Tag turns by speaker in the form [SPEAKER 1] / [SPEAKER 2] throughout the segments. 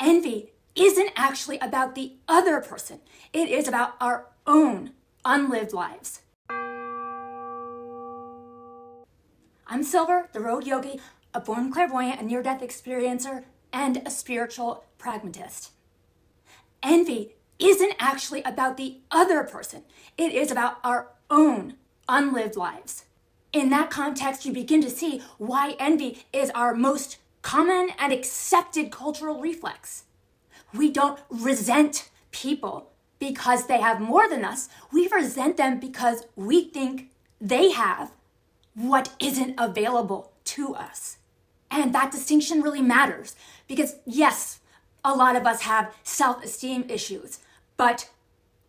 [SPEAKER 1] envy isn't actually about the other person. It is about our own unlived lives. I'm Silver, the Rogue Yogi, a born clairvoyant, a near-death experiencer, and a spiritual pragmatist. Envy isn't actually about the other person. It is about our own unlived lives. In that context, you begin to see why envy is our most common and accepted cultural reflex. We don't resent people because they have more than us. We resent them because we think they have what isn't available to us. And that distinction really matters because, yes, a lot of us have self-esteem issues, but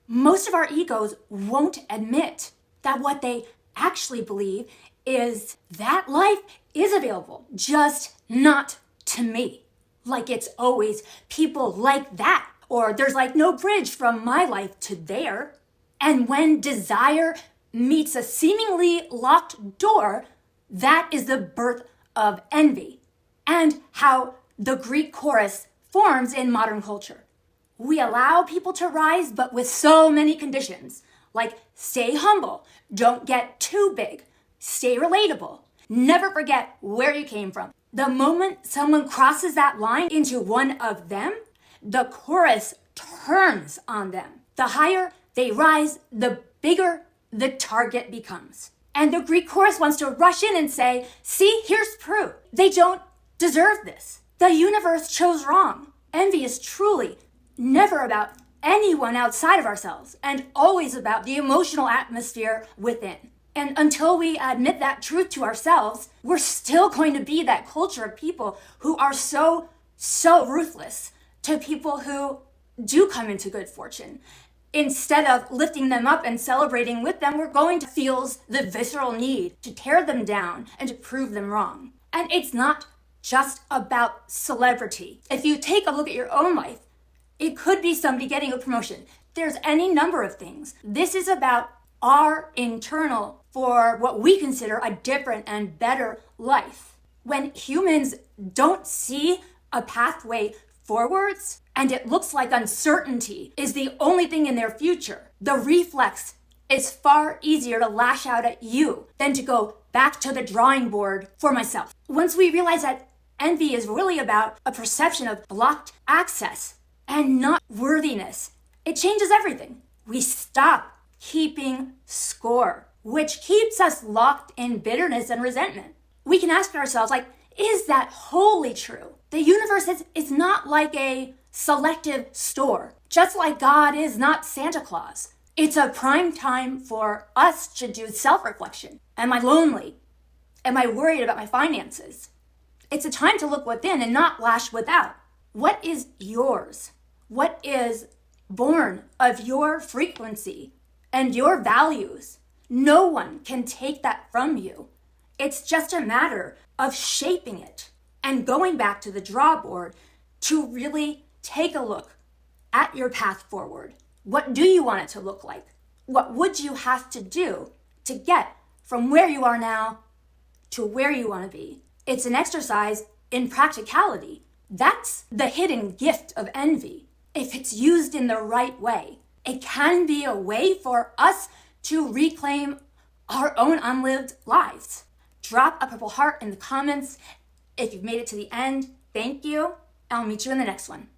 [SPEAKER 1] most of our egos won't admit that what they actually believe is that life is available, just not to me. Like it's always people like that, or there's like no bridge from my life to there. And when desire meets a seemingly locked door, that is the birth of envy, and how the Greek chorus forms in modern culture. We allow people to rise, but with so many conditions, like stay humble, don't get too big, stay relatable, never forget where you came from. The moment someone crosses that line into one of them, the chorus turns on them. The higher they rise, the bigger the target becomes. And the Greek chorus wants to rush in and say, see, here's proof. They don't deserve this. The universe chose wrong. Envy is truly never about anyone outside of ourselves and always about the emotional atmosphere within. And until we admit that truth to ourselves, we're still going to be that culture of people who are so ruthless to people who do come into good fortune. Instead of lifting them up and celebrating with them, we're going to feel the visceral need to tear them down and to prove them wrong. And it's not just about celebrity. If you take a look at your own life, it could be somebody getting a promotion. There's any number of things. This is about our internal for what we consider a different and better life. When humans don't see a pathway forwards and it looks like uncertainty is the only thing in their future, the reflex is far easier to lash out at you than to go back to the drawing board for myself. Once we realize that envy is really about a perception of blocked access and not worthiness, it changes everything. We stop keeping score, which keeps us locked in bitterness and resentment. We can ask ourselves, like, is that wholly true? The universe is not like a selective store, just like God is not Santa Claus. It's a prime time for us to do self-reflection. Am I lonely? Am I worried about my finances? It's a time to look within and not lash without. What is yours? What is born of your frequency and your values? No one can take that from you. It's just a matter of shaping it and going back to the drawboard to really take a look at your path forward. What do you want it to look like? What would you have to do to get from where you are now to where you want to be? It's an exercise in practicality. That's the hidden gift of envy. If it's used in the right way, it can be a way for us to reclaim our own unlived lives. Drop a purple heart in the comments. If you've made it to the end, thank you. I'll meet you in the next one.